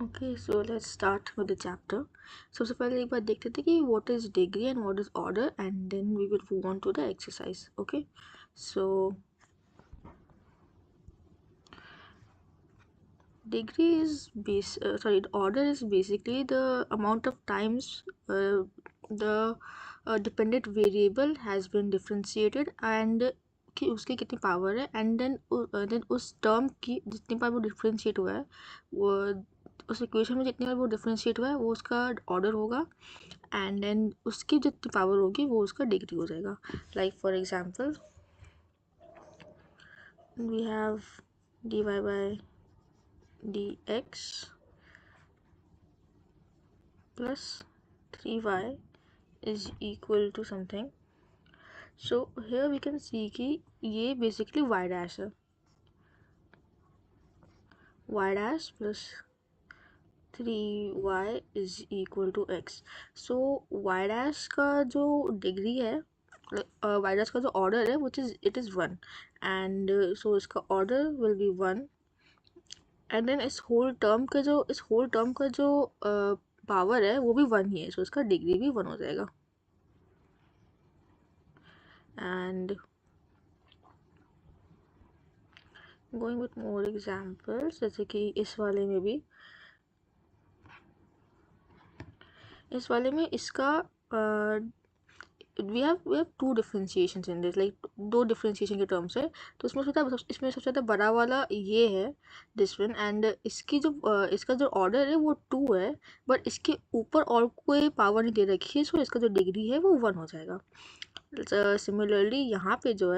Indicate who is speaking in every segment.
Speaker 1: Okay, so let's start with the chapter. सबसे पहले एक बार देखते थे कि what is degree and what is order, and then we will move on to the exercise. Okay, so degree is order is basically the amount of times the dependent variable has been differentiated and कि उसकी कितनी power है, and then उस term की जितनी बार वो differentiate हुआ है, वो उस इक्वेशन में जितनी बार वो डिफ्रेंशिएट हुआ है वो उसका ऑर्डर होगा, एंड देन उसकी जितनी पावर होगी वो उसका डिग्री हो जाएगा. Like for example we have dy by dx plus 3y is equal to something. So here we can see कि ये basically y dash है, y dash plus 3y is equal to x. So y dash का जो degree है, y dash का जो order है which is it is 1, and so इसका order will be 1, and then इस होल टर्म का जो पावर है वो भी 1 ही है, सो इसका डिग्री भी 1 हो जाएगा. And going with more examples, जैसे कि इस वाले में इसका we have two differentiations in this, like दो differentiation के terms है. तो इसमें सबसे ज़्यादा बड़ा वाला ये है this one, and इसका जो order है वो 2 है, बट इसके ऊपर और कोई पावर नहीं दे रखी है, सो इसका जो डिग्री है वो 1 हो जाएगा. सिमिलरली यहाँ पे जो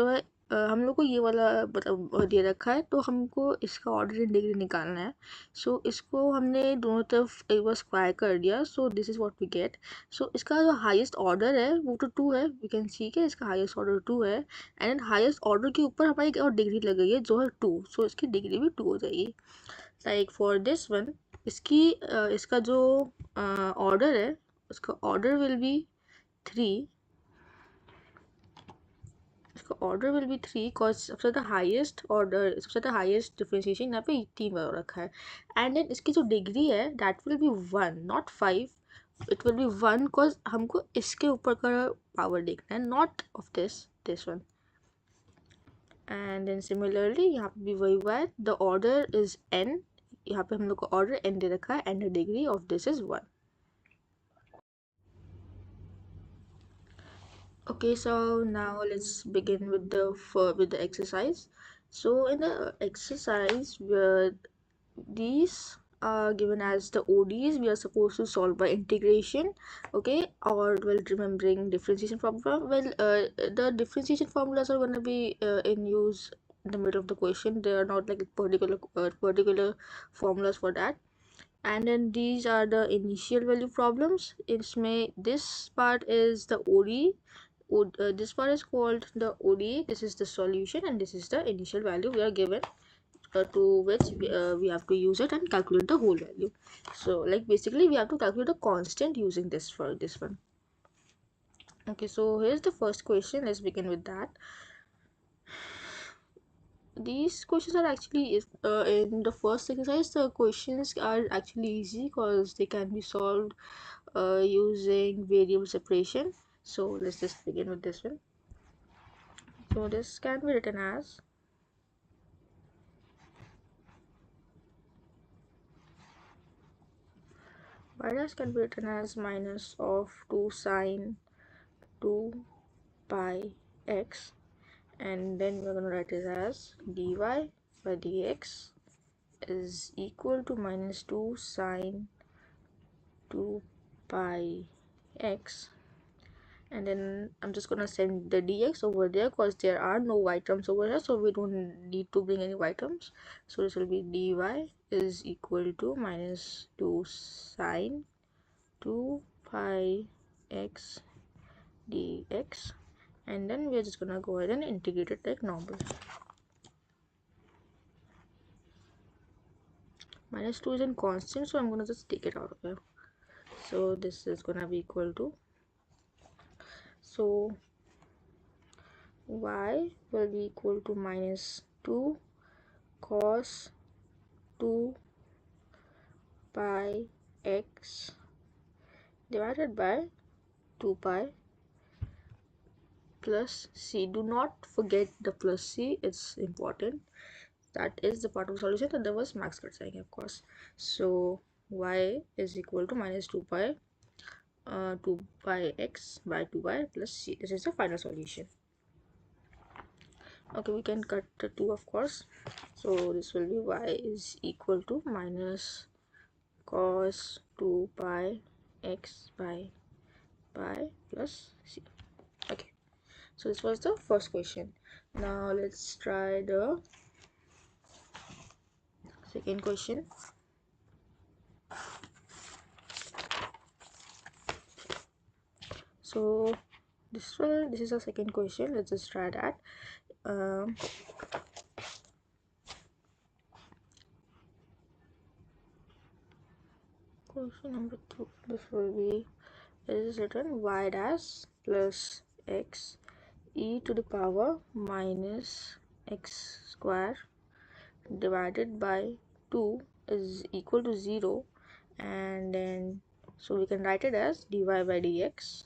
Speaker 1: है हम लोग को ये वाला मतलब दे रखा है, तो हमको इसका ऑर्डर एंड डिग्री निकालना है. सो इसको हमने दोनों तरफ एक बार स्क्वायर कर दिया, so this is what we get. So इसका जो हाईएस्ट ऑर्डर है वो तो 2 है, वी कैन सी कि इसका हाईएस्ट ऑर्डर 2 है, एंड हाईएस्ट ऑर्डर के ऊपर हमारी एक और डिग्री लग गई है जो है 2, सो इसकी डिग्री भी 2 हो जाएगी. लाइक फॉर दिस वन, इसका जो ऑर्डर है उसका ऑर्डर विल बी 3. इसका ऑर्डर विल बी 3 कॉज सबसे ज़्यादा हाईएस्ट डिफ्रेंशिएशन यहाँ पे 3 बार रखा है, एंड देन इसकी जो डिग्री है that will be 1 not 5, it will be 1 cause हमको इसके ऊपर का पावर देखना है, not of this one. And then similarly यहाँ पे भी वही हुआ है, द ऑर्डर इज n, यहाँ पे हम लोग को ऑर्डर n दे रखा है, and the degree of this is 1. Okay, so now let's begin with the exercise. So in the exercise, these are given as the ODEs. We are supposed to solve by integration, okay, or well remembering differentiation formula. Well, the differentiation formulas are gonna be in use in the middle of the question. They are not like particular formulas for that. And then these are the initial value problems. This part is the ODE. This part is called the ODE. This is the solution, and this is the initial value we are given, to which we have to use it and calculate the whole value. So like basically we have to calculate the constant using this for this one. Okay, so here's the first question. Let's begin with that. These questions are actually in the first exercise, the questions are actually easy because they can be solved using variable separation. So let's just begin with this one. So this can be written as y dash can be written as minus of 2 sine 2 pi x, and then we're going to write it as dy by dx is equal to minus 2 sine 2 pi x, and then I'm just gonna send the dx over there because there are no y terms over here, so we don't need to bring any y terms. So this will be dy is equal to minus 2 sine 2 pi x dx, and then we're just gonna go ahead and integrate it like normal. Minus 2 is in constant, so I'm gonna just take it out of here. So this is gonna be equal to, so y will be equal to minus 2 cos 2 pi x divided by 2 pi plus c. Do not forget the plus c, it's important. That is the part of the solution that there was max Kreyszig, of course. So y is equal to minus 2 pi 2 pi x by 2 pi plus c. This is the final solution. Okay, we can cut the 2, of course. So this will be y is equal to minus cos 2 pi x by pi plus c. Okay, so this was the first question. Now let's try the second question. So this is the second question. Let's just try that. Question number 2. This will be, is written y dash plus x e to the power minus x square divided by 2 is equal to 0, and then so we can write it as dy by dx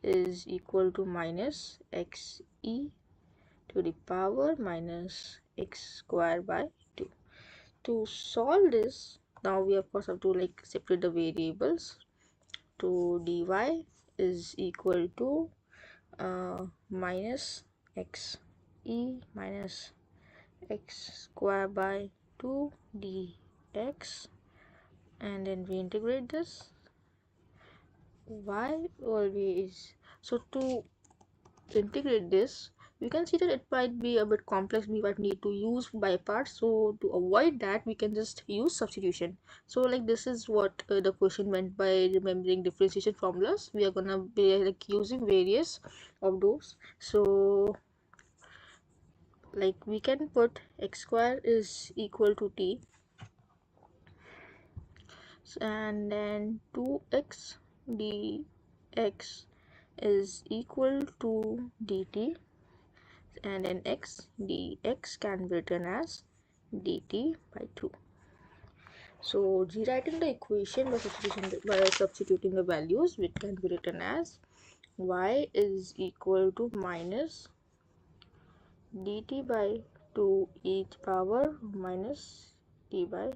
Speaker 1: is equal to minus x e to the power minus x square by 2. To solve this, now we of course have to separate the variables. To dy is equal to minus x e minus x square by 2 dx, and then we integrate this. Y always, so to integrate this, we can see that it might be a bit complex. We might need to use by parts, so to avoid that we can just use substitution. So this is what the question meant by remembering differentiation formulas. We are gonna be using various of those. So we can put x square is equal to t, and then 2x dx is equal to dt, and then x dx can be written as dt by 2. So rewriting the equation by substituting the values, which can be written as y is equal to minus dt by 2 e to power minus t by 2,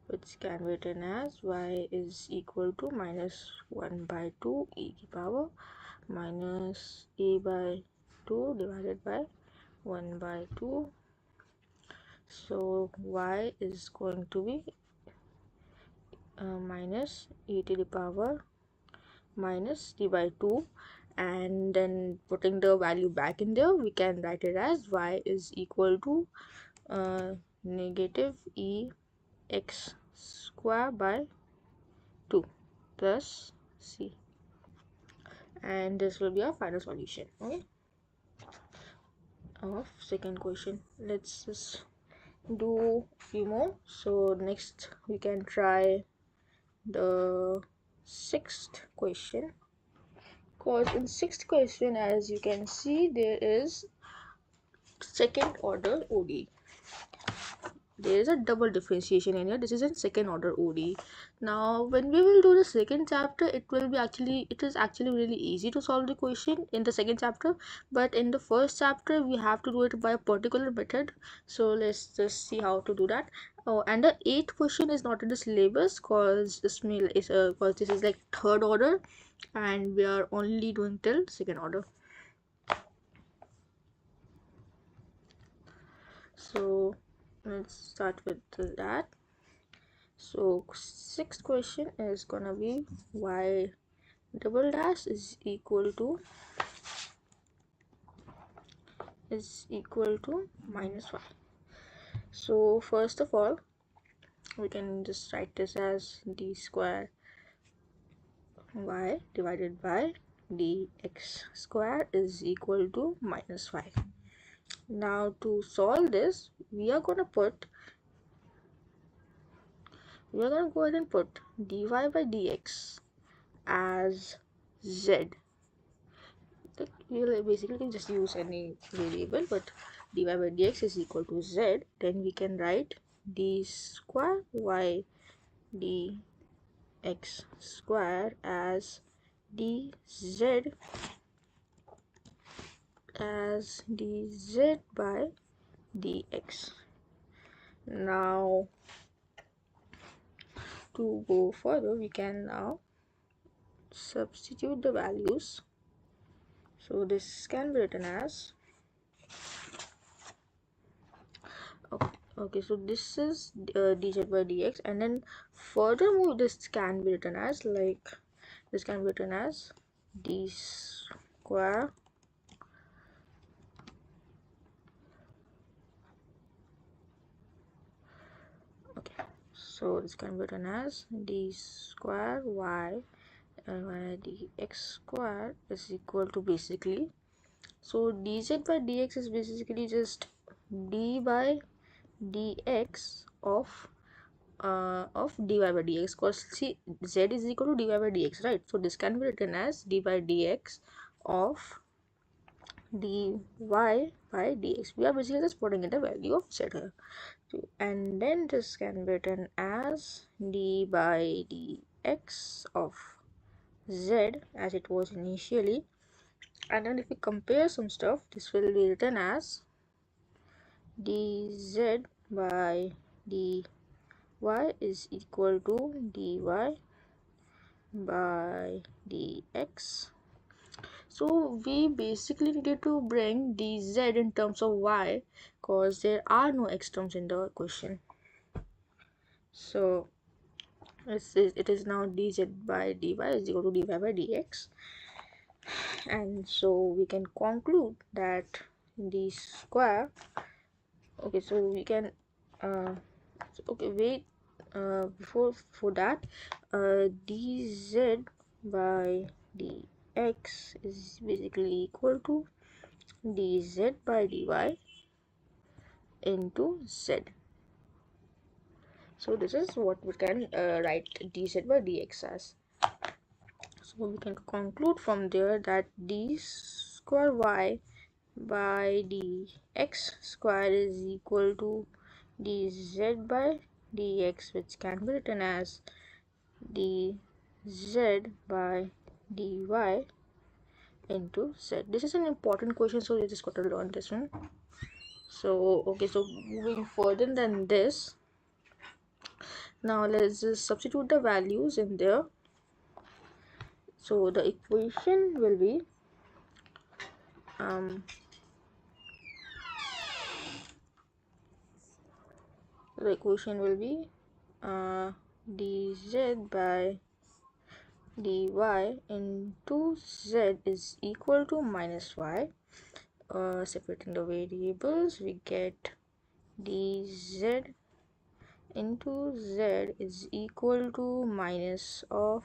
Speaker 1: which can be written as y is equal to minus 1 by 2 e to power minus e by 2 divided by 1 by 2. So y is going to be minus e to the power minus t by 2, and then putting the value back in there, we can write it as y is equal to negative e x square by 2 plus c, and this will be our final solution, okay, of second question. Let's just do few more. So next we can try the sixth question, because in sixth question, as you can see, there is second order ODE. There is a double differentiation in here. This is in second order ODE. Now when we will do the second chapter, it is actually really easy to solve the question in the second chapter, but in the first chapter we have to do it by a particular method. So let's just see how to do that. Oh, and the eighth question is not in the syllabus, because this is like third order and we are only doing till second order. So let's start with that. So sixth question is gonna be y double dash is equal to minus 1. So first of all, we can just write this as d square y divided by dx square is equal to minus 5. Now to solve this, we are gonna go ahead and put dy by dx as z. We'll basically just use any variable, but dy by dx is equal to z. Then we can write d square y dx square as dz by dx. Now to go further, we can now substitute the values. So this can be written as okay, so this is dz by dx, and then furthermore this can be written as d square okay, so this can be written as d square y dx square is equal to basically, so dz by dx is basically just d by dx of dy by dx, because see z is equal to dy by dx, right? So this can be written as d by dx of dy by dx. We are basically just putting in the value of z here. And then this can be written as d by dx of z as it was initially, and then if we compare some stuff, this will be written as dz by dy is equal to dy by dx. So we basically needed to bring dz in terms of y because there are no x terms in the equation. So it is now dz by dy is equal to dy by dx, and so we can conclude that d square okay, so we can okay, wait, before that, dz by dx is basically equal to dz by dy into z. So this is what we can write dz by dx as. So we can conclude from there that d square y by dx square is equal to dz by dx, which can be written as dz by dy into z. This is an important question, so you just got to learn this one. So okay, so moving further than this, now let's just substitute the values in there. So the equation will be dz by dy into z is equal to minus y. Separating the variables, we get dz into z is equal to minus of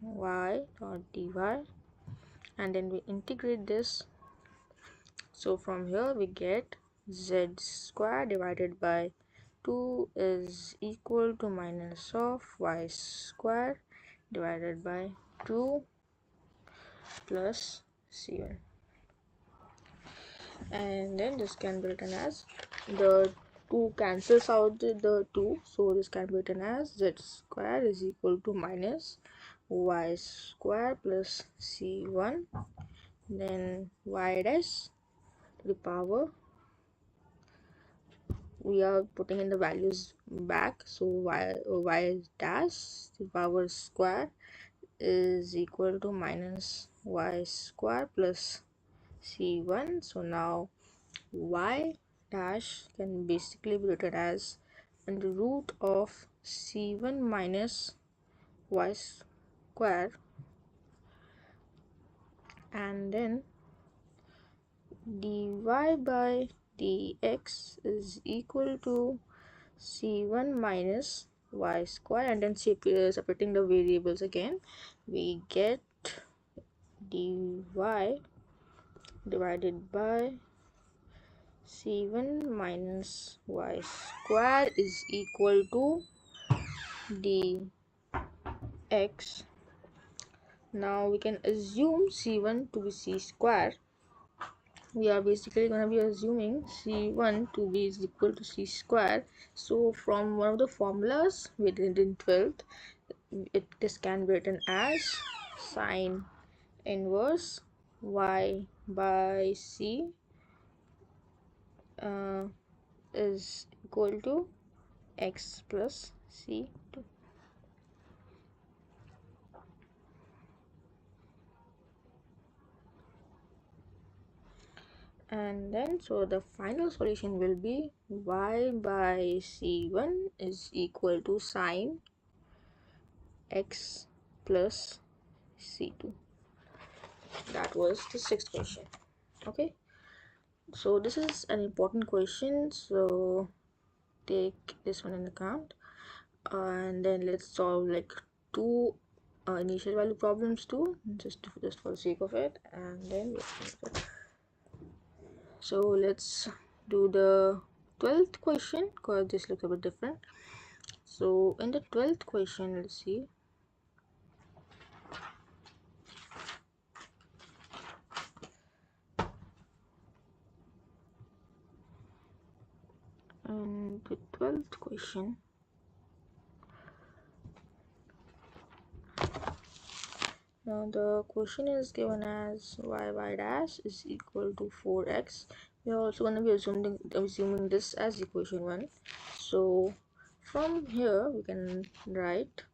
Speaker 1: y dot dy, and then we integrate this. So from here we get z square divided by 2 is equal to minus of y square divided by 2 plus c1, and then this can be written as the 2 cancels out the 2, so this can be written as z square is equal to minus y square plus c1, then y dash to the power, we are putting in the values back, so y dash to the power square is equal to minus y square plus c1. So now y dash can basically be written as under root of c1 minus y square, and then dy by dx is equal to c1 minus y square, and then separating the variables again, we get dy divided by c1 minus y square is equal to dx. Now we can assume c1 to be c square, we are basically going to be assuming c1 to be is equal to c square. So from one of the formulas we did in 12th, this can be written as sine inverse y by c is equal to x plus c2. And then so the final solution will be y by c1 is equal to sine x plus c2. That was the sixth question. Okay, so this is an important question, so take this one in account. And then let's solve like two initial value problems too, just for the sake of it, and then we'll finish it. So let's do the 12th question because this looks a bit different. So in the 12th question, let's see. And the 12th question, now the question is given as y dash is equal to 4x. We are also going to be assuming this as equation 1. So from here we can write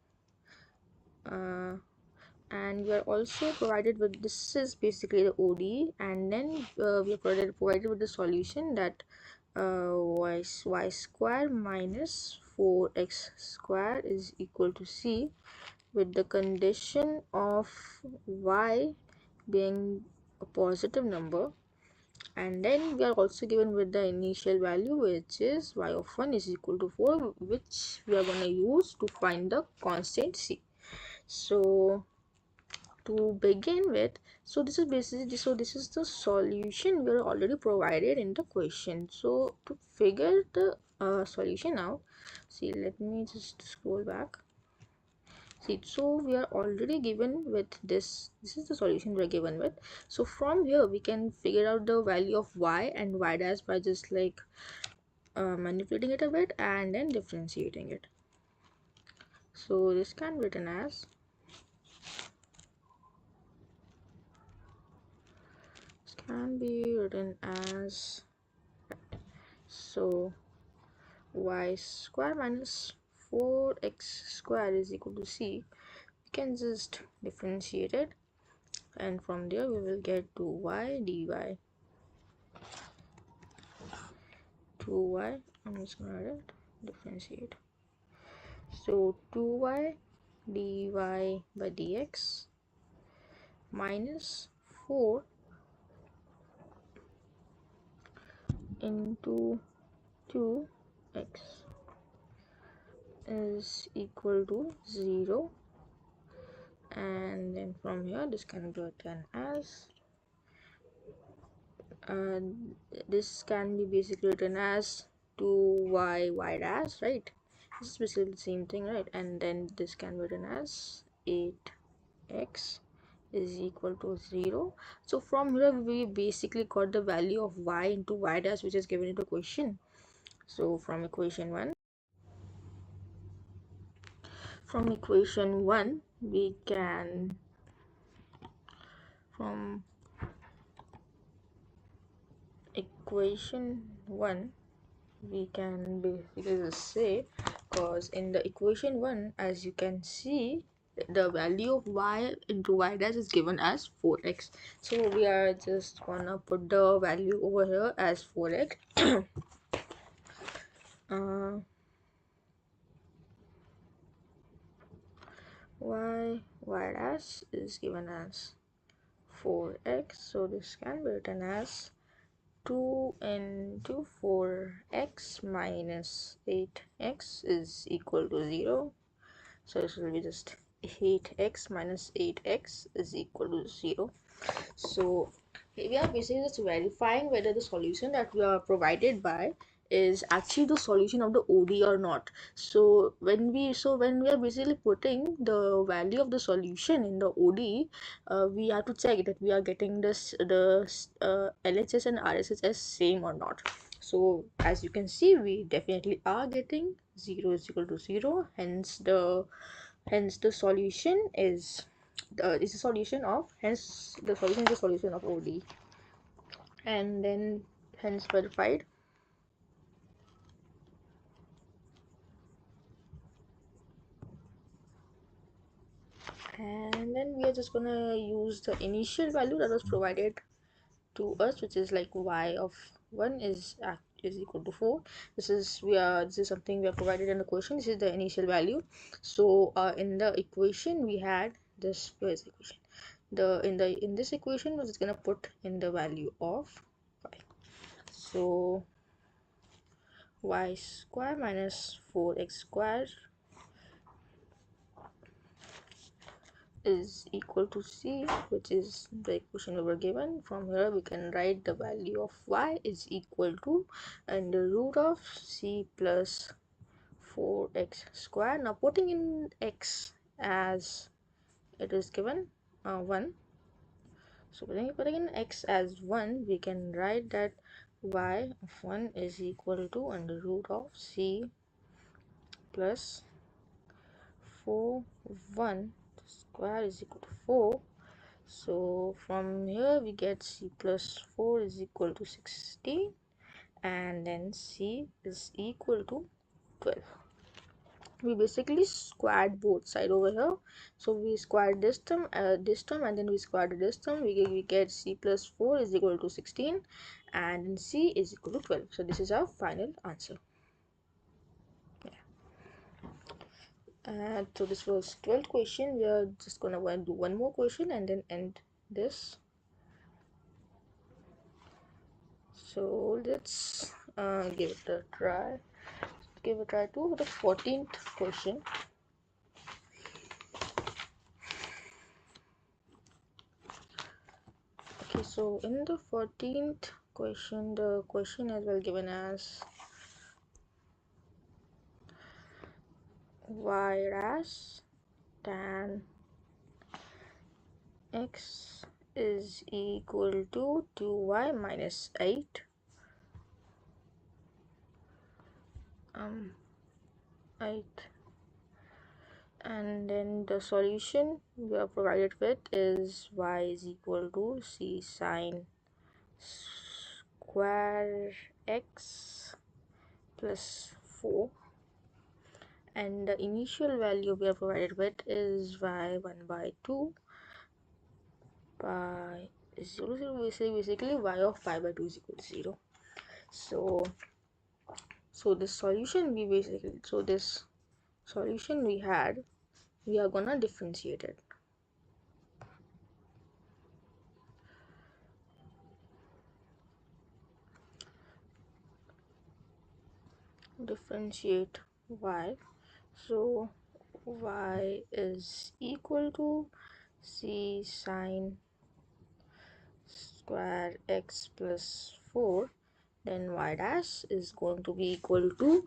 Speaker 1: and we are also provided with, this is basically the ODE, and then we are provided with the solution that y square minus 4x square is equal to c, with the condition of y being a positive number, and then we are also given with the initial value, which is y of 1 is equal to 4, which we are going to use to find the constant c. So to begin with, so this is basically, so this is the solution we are already provided in the question. So to figure the solution out, see, let me just scroll back. See, so we are already given with this is the solution we are given with. So from here we can figure out the value of y and y dash by just like manipulating it a bit and then differentiating it. So this can be written as so y square minus 4x square is equal to c. We can just differentiate it, and from there we will get 2y dy. 2y, I'm just gonna write it, differentiate. So 2y dy by dx minus 4 into 2x is equal to 0, and then from here this can be written as this can be basically written as 2y dash, right? This is basically the same thing, right? And then this can be written as 8x is equal to 0. So from here we basically got the value of y into y dash, which is given in the question. So from equation 1 we can, from equation 1 we can basically just say, because in the equation 1, as you can see, the value of y into y dash is given as 4x. So we are just gonna put the value over here as 4x. y dash is given as 4x, so this can be written as 2 into 4x minus 8x is equal to 0. So this will be just 8x minus 8x is equal to 0. So we are basically just verifying whether the solution that we are provided by is actually the solution of the ODE or not. So when we are basically putting the value of the solution in the ODE, we have to check that we are getting the LHS and RSS as same or not. So as you can see, we definitely are getting 0 is equal to 0, hence the solution is the solution of hence the solution is the solution of ODE, and then hence verified. And then we are just gonna use the initial value that was provided to us, which is like y of 1 is equal to 4. This is something we are provided in the question. This is the initial value. So in the equation we had this. Here's the equation. In this equation we're just gonna put in the value of y. So y square minus 4x square is equal to c, which is the equation we were given. From here we can write the value of y is equal to under root of c plus 4x square. Now putting in x as it is given 1, so putting in x as 1, we can write that y of 1 is equal to under root of c plus 4 1 square is equal to 4. So from here we get c plus 4 is equal to 16, and then c is equal to 12. We basically squared both side over here. So we squared this term and then we squared this term. We get c plus 4 is equal to 16, and c is equal to 12. So this is our final answer. So this was 12th question. We are just gonna do one more question and then end this. So let's give it a try. Give a try to the 14th question. Okay, so in the 14th question, the question as well given as y dash tan x is equal to 2y minus 8. 8, and then the solution we are provided with is y is equal to c sine square x plus 4, and the initial value we are provided with is y 1 by 2 by 0 0, basically y of 5 by 2 is equal to 0. So this solution this solution we had, we are gonna differentiate it. Differentiate y. So y is equal to c sine square x plus 4, then y dash is going to be equal to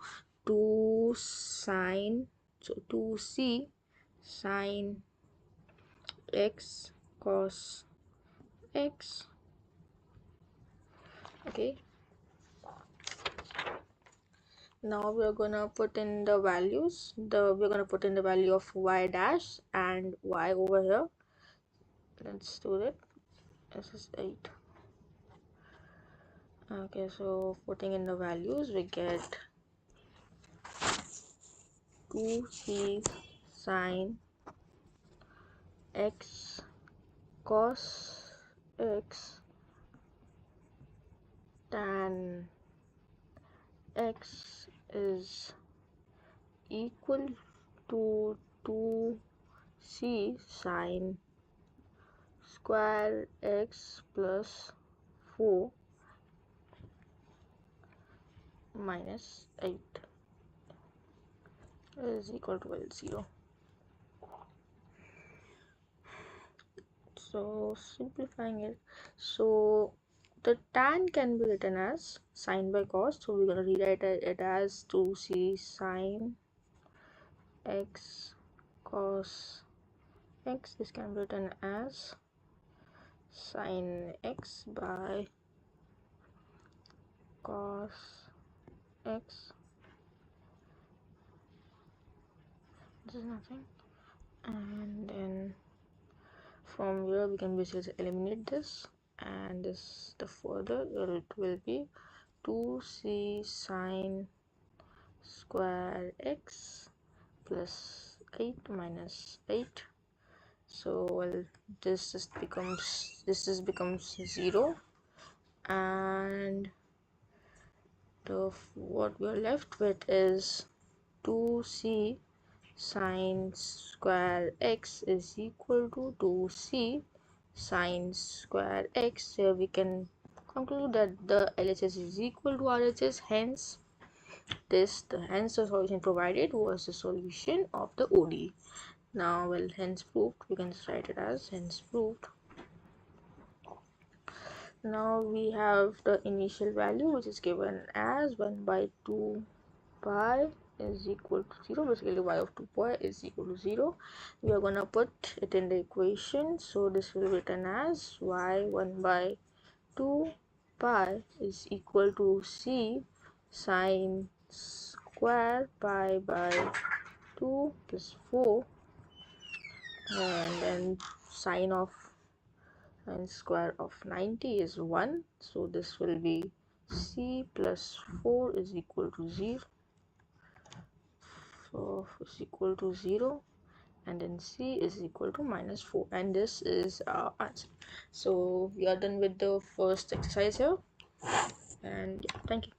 Speaker 1: 2 sine, so 2c sine x cos x. Okay, now we're gonna put in the values. We're gonna put in the value of y dash and y over here. Let's do that. This is 8. Okay, so putting in the values, we get 2c sine x cos x tan x is equal to 2c sine square x plus 4 minus 8 is equal to 0. So simplifying it, so the tan can be written as sine by cos, so we're going to rewrite it as 2c sine x cos x. This can be written as sine x by cos x. This is nothing, and then from here we can basically eliminate this, and this the further it will be 2c sine square x plus 8 minus 8. So well, this just becomes 0, and what we are left with is 2c sine square x is equal to 2c sine square x. Here we can conclude that the LHS is equal to RHS, hence the solution provided was the solution of the ODE. Now, well, hence proved, we can just write it as hence proved. Now we have the initial value, which is given as 1 by 2 pi is equal to 0. Basically y of 2 pi is equal to 0. We are gonna put it in the equation, so this will be written as y 1 by 2 pi is equal to c sine square pi by 2 plus 4, and then sine square of 90 is 1, so this will be c plus 4 is equal to 0. So is equal to 0, and then c is equal to minus 4, and this is our answer. So we are done with the first exercise here, and yeah, thank you.